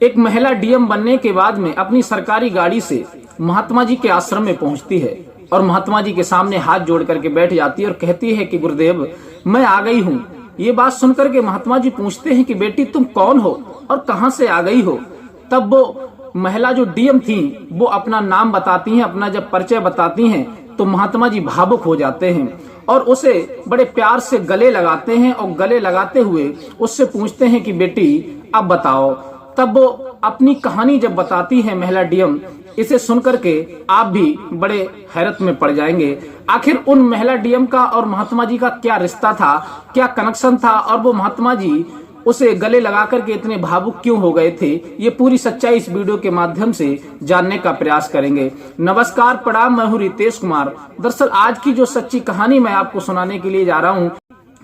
एक महिला डीएम बनने के बाद में अपनी सरकारी गाड़ी से महात्मा जी के आश्रम में पहुंचती है और महात्मा जी के सामने हाथ जोड़ करके बैठ जाती है और कहती है कि गुरुदेव मैं आ गई हूँ। ये बात सुनकर के महात्मा जी पूछते हैं कि बेटी तुम कौन हो और कहां से आ गई हो। तब वो महिला जो डीएम थी वो अपना नाम बताती हैं, अपना जब परिचय बताती हैं तो महात्मा जी भावुक हो जाते हैं और उसे बड़े प्यार से गले लगाते हैं और गले लगाते हुए उससे पूछते हैं कि बेटी अब बताओ। तब वो अपनी कहानी जब बताती है महिला डीएम, इसे सुनकर के आप भी बड़े हैरत में पड़ जाएंगे। आखिर उन महिला डीएम का और महात्मा जी का क्या रिश्ता था, क्या कनेक्शन था और वो महात्मा जी उसे गले लगा करके इतने भावुक क्यों हो गए थे, ये पूरी सच्चाई इस वीडियो के माध्यम से जानने का प्रयास करेंगे। नमस्कार, प्रणाम, मैं हूं रितेश कुमार। दरअसल आज की जो सच्ची कहानी मैं आपको सुनाने के लिए जा रहा हूं,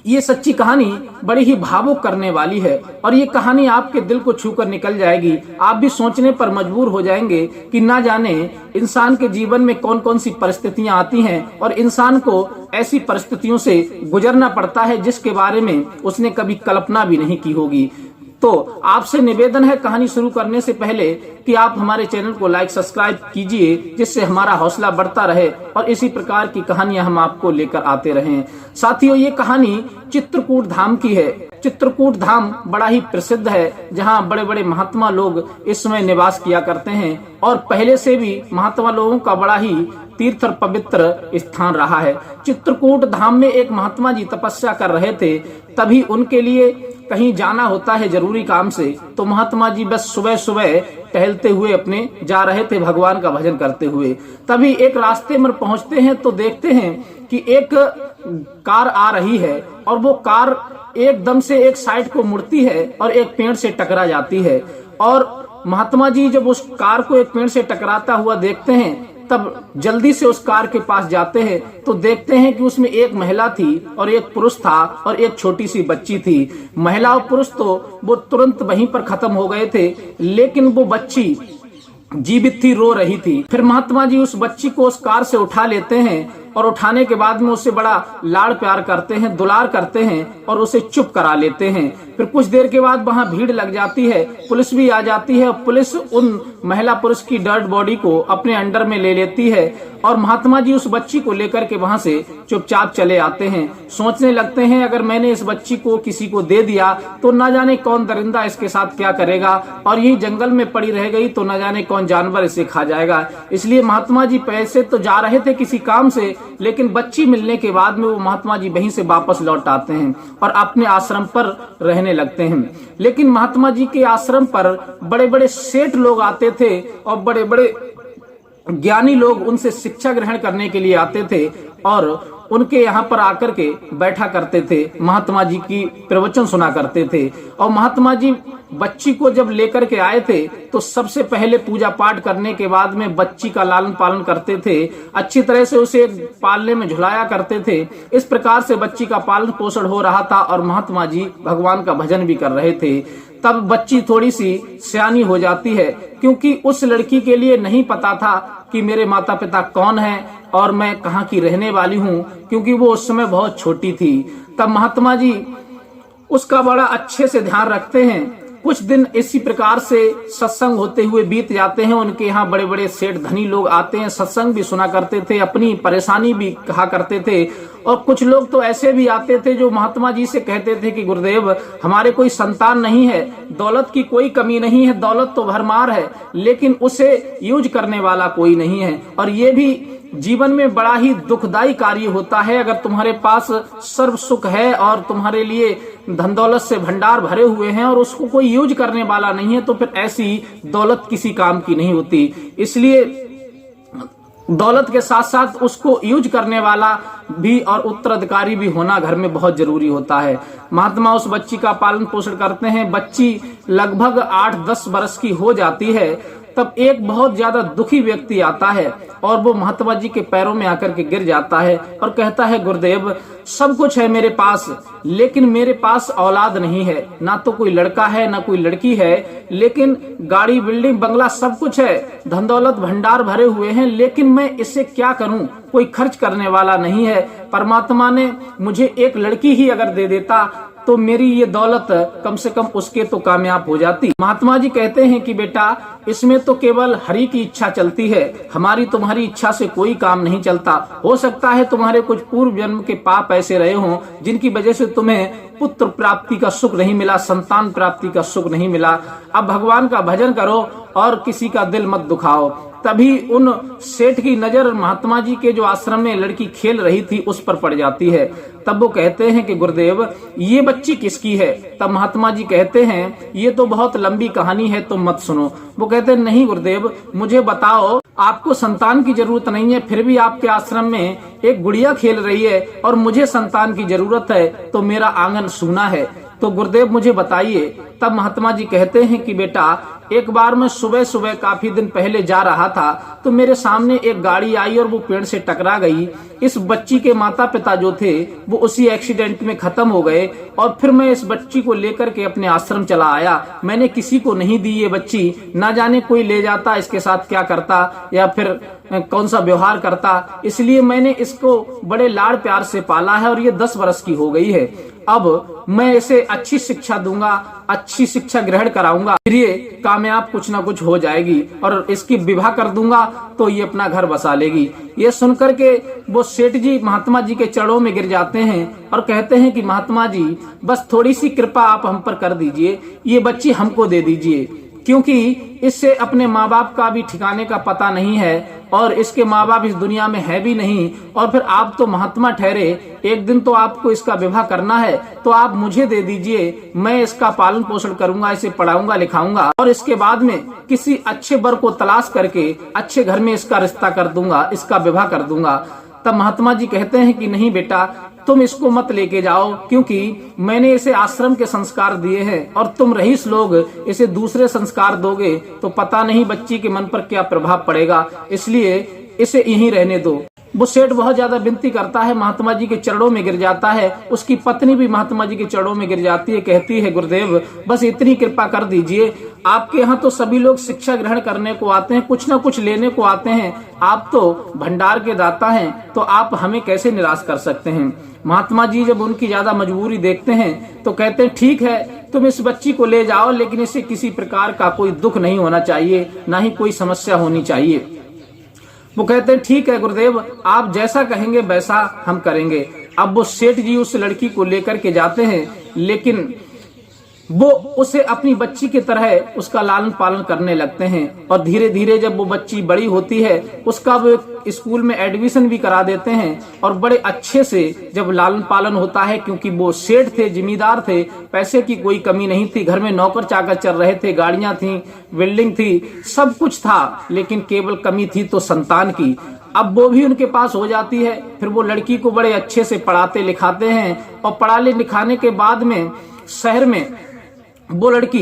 ये सच्ची कहानी बड़ी ही भावुक करने वाली है और ये कहानी आपके दिल को छूकर निकल जाएगी। आप भी सोचने पर मजबूर हो जाएंगे कि ना जाने इंसान के जीवन में कौन कौन सी परिस्थितियां आती हैं और इंसान को ऐसी परिस्थितियों से गुजरना पड़ता है जिसके बारे में उसने कभी कल्पना भी नहीं की होगी। तो आपसे निवेदन है कहानी शुरू करने से पहले कि आप हमारे चैनल को लाइक सब्सक्राइब कीजिए, जिससे हमारा हौसला बढ़ता रहे और इसी प्रकार की कहानियां हम आपको लेकर आते रहें। साथियों, ये कहानी चित्रकूट धाम की है। चित्रकूट धाम बड़ा ही प्रसिद्ध है, जहां बड़े बड़े महात्मा लोग इस समय निवास किया करते हैं और पहले से भी महात्मा लोगों का बड़ा ही तीर्थ और पवित्र स्थान रहा है। चित्रकूट धाम में एक महात्मा जी तपस्या कर रहे थे, तभी उनके लिए कहीं जाना होता है जरूरी काम से, तो महात्मा जी बस सुबह सुबह टहलते हुए अपने जा रहे थे भगवान का भजन करते हुए। तभी एक रास्ते में पहुंचते हैं तो देखते हैं कि एक कार आ रही है और वो कार एकदम से एक साइड को मुड़ती है और एक पेड़ से टकरा जाती है। और महात्मा जी जब उस कार को एक पेड़ से टकराता हुआ देखते हैं तब जल्दी से उस कार के पास जाते हैं तो देखते हैं कि उसमें एक महिला थी और एक पुरुष था और एक छोटी सी बच्ची थी। महिला और पुरुष तो वो तुरंत वहीं पर खत्म हो गए थे, लेकिन वो बच्ची जीवित थी, रो रही थी। फिर महात्मा जी उस बच्ची को उस कार से उठा लेते हैं और उठाने के बाद में उससे बड़ा लाड़ प्यार करते हैं, दुलार करते हैं और उसे चुप करा लेते हैं। फिर कुछ देर के बाद वहां भीड़ लग जाती है, पुलिस भी आ जाती है और पुलिस उन महिला पुरुष की डेड बॉडी को अपने अंडर में ले लेती है और महात्मा जी उस बच्ची को लेकर के वहां से चुपचाप चले आते हैं। सोचने लगते हैं अगर मैंने इस बच्ची को किसी को दे दिया तो न जाने कौन दरिंदा इसके साथ क्या करेगा और यही जंगल में पड़ी रह गई तो न जाने कौन जानवर इसे खा जाएगा। इसलिए महात्मा जी पैसे तो जा रहे थे किसी काम से, लेकिन बच्ची मिलने के बाद में वो महात्मा जी वहीं से वापस लौट आते हैं और अपने आश्रम पर रहने लगते हैं। लेकिन महात्मा जी के आश्रम पर बड़े बड़े सेठ लोग आते थे और बड़े बड़े ज्ञानी लोग उनसे शिक्षा ग्रहण करने के लिए आते थे और उनके यहाँ पर आकर के बैठा करते थे, महात्मा जी की प्रवचन सुना करते थे। और महात्मा जी बच्ची को जब लेकर के आए थे तो सबसे पहले पूजा पाठ करने के बाद में बच्ची का लालन पालन करते थे, अच्छी तरह से उसे पालने में झुलाया करते थे। इस प्रकार से बच्ची का पालन पोषण हो रहा था और महात्मा जी भगवान का भजन भी कर रहे थे। तब बच्ची थोड़ी सी सयानी हो जाती है, क्योंकि उस लड़की के लिए नहीं पता था कि मेरे माता पिता कौन हैं और मैं कहाँ की रहने वाली हूँ, क्योंकि वो उस समय बहुत छोटी थी। तब महात्मा जी उसका बड़ा अच्छे से ध्यान रखते हैं। कुछ दिन इसी प्रकार से सत्संग होते हुए बीत जाते हैं। उनके यहाँ बड़े बड़े सेठ धनी लोग आते हैं, सत्संग भी सुना करते थे, अपनी परेशानी भी कहा करते थे। और कुछ लोग तो ऐसे भी आते थे जो महात्मा जी से कहते थे कि गुरुदेव हमारे कोई संतान नहीं है, दौलत की कोई कमी नहीं है, दौलत तो भरमार है, लेकिन उसे यूज करने वाला कोई नहीं है। और ये भी जीवन में बड़ा ही दुखदाई कार्य होता है। अगर तुम्हारे पास सर्व सुख है और तुम्हारे लिए धन दौलत से भंडार भरे हुए हैं और उसको कोई यूज करने वाला नहीं है, तो फिर ऐसी दौलत किसी काम की नहीं होती। इसलिए दौलत के साथ साथ उसको यूज करने वाला भी और उत्तराधिकारी भी होना घर में बहुत जरूरी होता है। महात्मा उस बच्ची का पालन पोषण करते हैं। बच्ची लगभग 8-10 वर्ष की हो जाती है। तब एक बहुत ज्यादा दुखी व्यक्ति आता है और वो महात्मा जी के पैरों में आकर के गिर जाता है और कहता है गुरुदेव सब कुछ है मेरे पास, लेकिन मेरे पास औलाद नहीं है, ना तो कोई लड़का है ना कोई लड़की है, लेकिन गाड़ी बिल्डिंग बंगला सब कुछ है, धन दौलत भंडार भरे हुए हैं, लेकिन मैं इससे क्या करूं, कोई खर्च करने वाला नहीं है। परमात्मा ने मुझे एक लड़की ही अगर दे देता तो मेरी ये दौलत कम से कम उसके तो कामयाब हो जाती। महात्मा जी कहते हैं कि बेटा इसमें तो केवल हरि की इच्छा चलती है, हमारी तुम्हारी इच्छा से कोई काम नहीं चलता। हो सकता है तुम्हारे कुछ पूर्व जन्म के पाप ऐसे रहे हों जिनकी वजह से तुम्हें पुत्र प्राप्ति का सुख नहीं मिला, संतान प्राप्ति का सुख नहीं मिला। अब भगवान का भजन करो और किसी का दिल मत दुखाओ। तभी उन सेठ की नजर महात्मा जी के जो आश्रम में लड़की खेल रही थी उस पर पड़ जाती है। तब वो कहते हैं कि गुरुदेव ये बच्ची किसकी है? तब महात्मा जी कहते हैं ये तो बहुत लंबी कहानी है, तुम मत सुनो। वो कहते हैं नहीं गुरुदेव, मुझे बताओ, आपको संतान की जरूरत नहीं है, फिर भी आपके आश्रम में एक गुड़िया खेल रही है और मुझे संतान की जरूरत है, तो मेरा आंगन सूना है, तो गुरुदेव मुझे बताइए। तब महात्मा जी कहते हैं कि बेटा एक बार मैं सुबह सुबह काफी दिन पहले जा रहा था तो मेरे सामने एक गाड़ी आई और वो पेड़ से टकरा गई। इस बच्ची के माता पिता जो थे वो उसी एक्सीडेंट में खत्म हो गए और फिर मैं इस बच्ची को लेकर के अपने आश्रम चला आया। मैंने किसी को नहीं दी ये बच्ची, ना जाने कोई ले जाता, इसके साथ क्या करता या फिर कौन सा व्यवहार करता, इसलिए मैंने इसको बड़े लाड़ प्यार से पाला है और ये 10 वर्ष की हो गई है। अब मैं इसे अच्छी शिक्षा दूंगा, अच्छी शिक्षा ग्रहण कराऊंगा, फिर ये कामयाब कुछ ना कुछ हो जाएगी और इसकी विवाह कर दूंगा तो ये अपना घर बसा लेगी। ये सुनकर के वो सेठ जी महात्मा जी के चरणों में गिर जाते हैं और कहते हैं कि महात्मा जी बस थोड़ी सी कृपा आप हम पर कर दीजिए, ये बच्ची हमको दे दीजिए, क्योंकि इससे अपने माँ बाप का भी ठिकाने का पता नहीं है और इसके माँ बाप इस दुनिया में है भी नहीं। और फिर आप तो महात्मा ठहरे, एक दिन तो आपको इसका विवाह करना है, तो आप मुझे दे दीजिए, मैं इसका पालन पोषण करूंगा, इसे पढ़ाऊंगा लिखाऊंगा और इसके बाद में किसी अच्छे वर को तलाश करके अच्छे घर में इसका रिश्ता कर दूंगा, इसका विवाह कर दूंगा। तब महात्मा जी कहते हैं कि नहीं बेटा, तुम इसको मत लेके जाओ, क्योंकि मैंने इसे आश्रम के संस्कार दिए हैं और तुम रईस लोग इसे दूसरे संस्कार दोगे तो पता नहीं बच्ची के मन पर क्या प्रभाव पड़ेगा, इसलिए इसे यहीं रहने दो। वो सेठ बहुत ज्यादा विनती करता है, महात्मा जी के चरणों में गिर जाता है। उसकी पत्नी भी महात्मा जी के चरणों में गिर जाती है, कहती है गुरुदेव बस इतनी कृपा कर दीजिए, आपके यहाँ तो सभी लोग शिक्षा ग्रहण करने को आते हैं, कुछ न कुछ लेने को आते हैं, आप तो भंडार के दाता हैं, तो आप हमें कैसे निराश कर सकते हैं। महात्मा जी जब उनकी ज्यादा मजबूरी देखते हैं तो कहते हैं ठीक है, तुम इस बच्ची को ले जाओ, लेकिन इसे किसी प्रकार का कोई दुख नहीं होना चाहिए, ना ही कोई समस्या होनी चाहिए। वो कहते हैं ठीक है गुरुदेव, आप जैसा कहेंगे वैसा हम करेंगे। अब वो सेठ जी उस लड़की को लेकर के जाते हैं, लेकिन वो उसे अपनी बच्ची की तरह उसका लालन पालन करने लगते हैं और धीरे धीरे जब वो बच्ची बड़ी होती है उसका वो स्कूल में एडमिशन भी करा देते हैं और बड़े अच्छे से जब लालन पालन होता है, क्योंकि वो सेठ थे, जिम्मेदार थे, पैसे की कोई कमी नहीं थी, घर में नौकर चाकर चल रहे थे, गाड़ियां थी, बिल्डिंग थी, सब कुछ था, लेकिन केवल कमी थी तो संतान की। अब वो भी उनके पास हो जाती है, फिर वो लड़की को बड़े अच्छे से पढ़ाते लिखाते हैं और पढ़ाने लिखाने के बाद में शहर में वो लड़की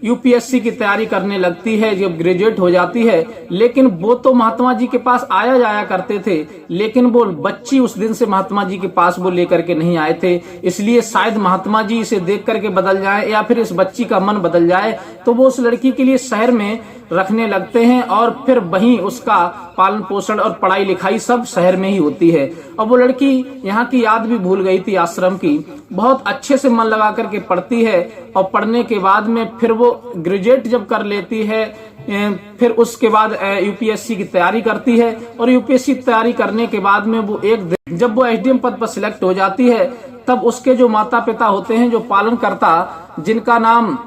यूपीएससी की तैयारी करने लगती है, जब ग्रेजुएट हो जाती है। लेकिन वो तो महात्मा जी के पास आया जाया करते थे, लेकिन वो बच्ची उस दिन से महात्मा जी के पास वो लेकर के नहीं आए थे, इसलिए शायद महात्मा जी इसे देख करके बदल जाए या फिर इस बच्ची का मन बदल जाए, तो वो उस लड़की के लिए शहर में रखने लगते हैं और फिर वहीं उसका पालन पोषण और पढ़ाई लिखाई सब शहर में ही होती है। और वो लड़की यहाँ की याद भी भूल गई थी आश्रम की, बहुत अच्छे से मन लगा करके पढ़ती है और पढ़ने के बाद में फिर वो ग्रेजुएट जब कर लेती है, फिर उसके बाद यूपीएससी की तैयारी करती है और यूपीएससी की तैयारी करने के बाद में वो एक दिन जब वो एसडीएम पद पर सिलेक्ट हो जाती है, तब उसके जो माता पिता होते हैं, जो पालन करता, जिनका नाम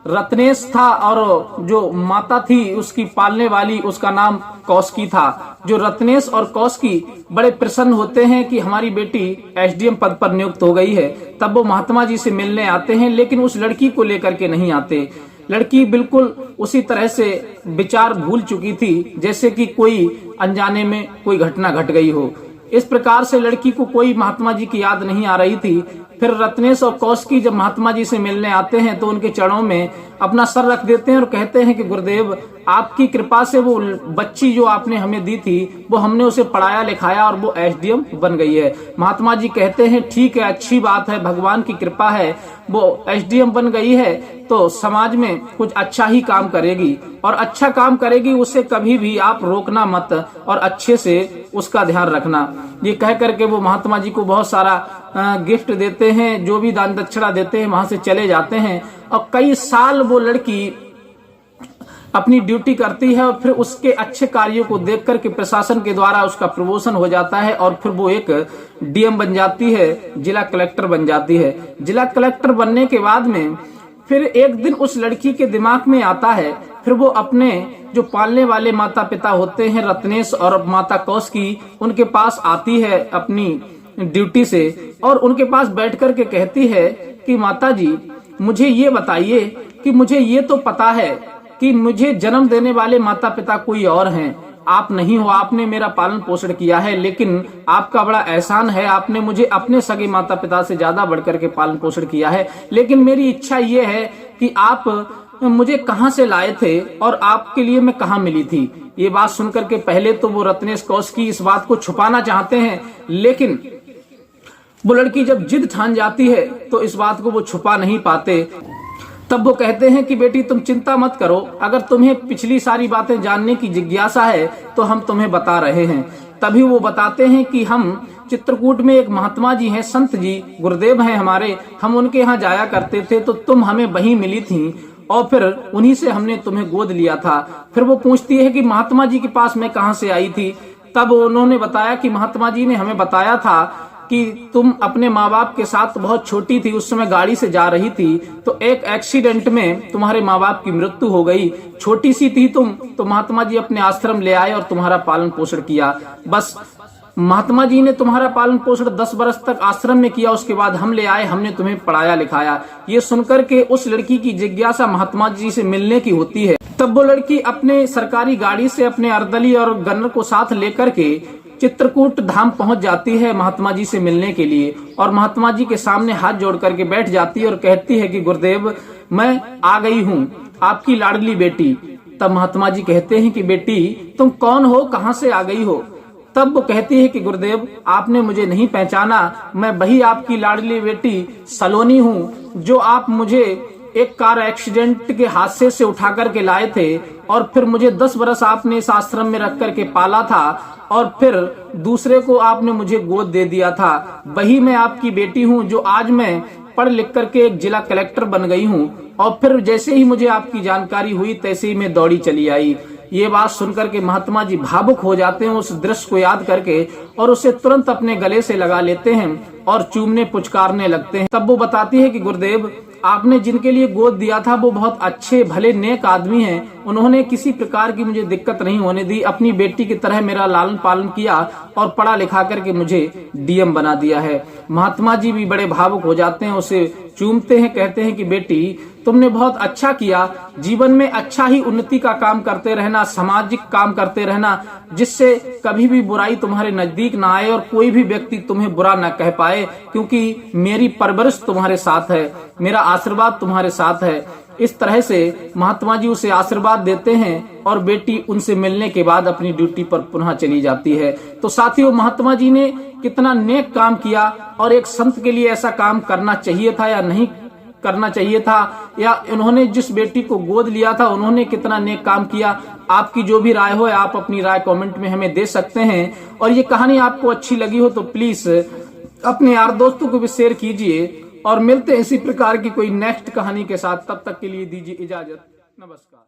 रत्नेश था और जो माता थी उसकी पालने वाली उसका नाम कौशकी था, जो रत्नेश और कौशकी बड़े प्रसन्न होते हैं कि हमारी बेटी एसडीएम पद पर नियुक्त हो गई है। तब वो महात्मा जी से मिलने आते हैं, लेकिन उस लड़की को लेकर के नहीं आते। लड़की बिल्कुल उसी तरह से विचार भूल चुकी थी जैसे कि कोई अनजाने में कोई घटना घट गई हो। इस प्रकार से लड़की को कोई महात्मा जी की याद नहीं आ रही थी। फिर रत्नेश और कौशकी जब महात्मा जी से मिलने आते हैं तो उनके चरणों में अपना सर रख देते हैं और कहते हैं कि गुरुदेव आपकी कृपा से वो बच्ची जो आपने हमें दी थी वो हमने उसे पढ़ाया लिखाया और वो एसडीएम बन गई है। महात्मा जी कहते हैं ठीक है, अच्छी बात है, भगवान की कृपा है, वो एसडीएम बन गई है, तो तो समाज में कुछ अच्छा ही काम करेगी, और अच्छा काम करेगी उसे कभी भी आप रोकना मत और अच्छे से उसका ध्यान रखना। ये कह करके वो महात्मा जी को बहुत सारा गिफ्ट देते हैं, जो भी दान दक्षिणा देते हैं वहां से चले जाते हैं। और कई साल वो लड़की अपनी ड्यूटी करती है और फिर उसके अच्छे कार्यों को देख करके प्रशासन के द्वारा उसका प्रमोशन हो जाता है और फिर वो एक डीएम बन जाती है, जिला कलेक्टर बन जाती है। जिला कलेक्टर बनने के बाद में फिर एक दिन उस लड़की के दिमाग में आता है, फिर वो अपने जो पालने वाले माता पिता होते हैं रत्नेश और माता कौशिकी, उनके पास आती है अपनी ड्यूटी से और उनके पास बैठ कर के कहती है कि माता जी मुझे ये बताइए कि मुझे ये तो पता है कि मुझे जन्म देने वाले माता पिता कोई और हैं, आप नहीं हो, आपने मेरा पालन पोषण किया है, लेकिन आपका बड़ा एहसान है, आपने मुझे अपने सगे माता पिता से ज्यादा बढ़कर के पालन पोषण किया है। लेकिन मेरी इच्छा ये है कि आप मुझे कहाँ से लाए थे और आपके लिए मैं कहाँ मिली थी। ये बात सुनकर के पहले तो वो रत्नेश कौशिकी इस बात को छुपाना चाहते हैं, लेकिन वो लड़की जब जिद ठान जाती है तो इस बात को वो छुपा नहीं पाते। तब वो कहते हैं कि बेटी तुम चिंता मत करो, अगर तुम्हें पिछली सारी बातें जानने की जिज्ञासा है तो हम तुम्हें बता रहे हैं। तभी वो बताते हैं कि हम चित्रकूट में एक महात्मा जी हैं, संत जी गुरुदेव हैं हमारे, हम उनके यहाँ जाया करते थे तो तुम हमें वहीं मिली थी और फिर उन्हीं से हमने तुम्हें गोद लिया था। फिर वो पूछती है कि महात्मा जी के पास मैं कहाँ से आई थी। तब उन्होंने बताया कि महात्मा जी ने हमें बताया था कि तुम अपने माँ बाप के साथ बहुत छोटी थी, उस समय गाड़ी से जा रही थी तो एक एक्सीडेंट में तुम्हारे माँ बाप की मृत्यु हो गई, छोटी सी थी तुम, तो महात्मा जी अपने आश्रम ले आए और तुम्हारा पालन पोषण किया। बस महात्मा जी ने तुम्हारा पालन पोषण 10 बरस तक आश्रम में किया, उसके बाद हम ले आए, हमने तुम्हें पढ़ाया लिखाया। ये सुनकर के उस लड़की की जिज्ञासा महात्मा जी से मिलने की होती है। तब वो लड़की अपने सरकारी गाड़ी से अपने अर्दली और गन्नर को साथ लेकर के चित्रकूट धाम पहुंच जाती है महात्मा जी से मिलने के लिए और महात्मा जी के सामने हाथ जोड़ करके बैठ जाती है और कहती है कि गुरुदेव मैं आ गई हूँ, आपकी लाडली बेटी। तब महात्मा जी कहते हैं कि बेटी तुम कौन हो, कहाँ से आ गई हो। तब वो कहती है कि गुरुदेव आपने मुझे नहीं पहचाना, मैं वही आपकी लाडली बेटी सलोनी हूँ जो आप मुझे एक कार एक्सीडेंट के हादसे से उठा करके लाए थे और फिर मुझे 10 बरस आपने इस आश्रम में रख करके पाला था और फिर दूसरे को आपने मुझे गोद दे दिया था। वही मैं आपकी बेटी हूँ जो आज मैं पढ़ लिख करके एक जिला कलेक्टर बन गई हूँ। और फिर जैसे ही मुझे आपकी जानकारी हुई तैसे ही मैं दौड़ी चली आई। ये बात सुनकर के महात्मा जी भावुक हो जाते हैं उस दृश्य को याद करके और उसे तुरंत अपने गले से लगा लेते हैं और चूमने पुचकारने लगते हैं। तब वो बताती है कि गुरुदेव आपने जिनके लिए गोद दिया था वो बहुत अच्छे भले नेक आदमी हैं, उन्होंने किसी प्रकार की मुझे दिक्कत नहीं होने दी, अपनी बेटी की तरह मेरा लालन पालन किया और पढ़ा लिखा करके मुझे डीएम बना दिया है। महात्मा जी भी बड़े भावुक हो जाते हैं, उसे चूमते हैं, कहते हैं कि बेटी तुमने बहुत अच्छा किया, जीवन में अच्छा ही उन्नति का काम करते रहना, सामाजिक काम करते रहना, जिससे कभी भी बुराई तुम्हारे नजदीक ना आए और कोई भी व्यक्ति तुम्हें बुरा ना कह पाए, क्योंकि मेरी परवरिश तुम्हारे साथ है, मेरा आशीर्वाद तुम्हारे साथ है। इस तरह से महात्मा जी उसे आशीर्वाद देते हैं और बेटी उनसे मिलने के बाद अपनी ड्यूटी पर पुनः चली जाती है। तो साथियों महात्मा जी ने कितना नेक काम किया और एक संत के लिए ऐसा काम करना चाहिए था या नहीं करना चाहिए था, या उन्होंने जिस बेटी को गोद लिया था उन्होंने कितना नेक काम किया। आपकी जो भी राय हो आप अपनी राय कमेंट में हमें दे सकते हैं और ये कहानी आपको अच्छी लगी हो तो प्लीज अपने यार दोस्तों को भी शेयर कीजिए और मिलते हैं इसी प्रकार की कोई नेक्स्ट कहानी के साथ। तब तक के लिए दीजिए इजाजत, नमस्कार।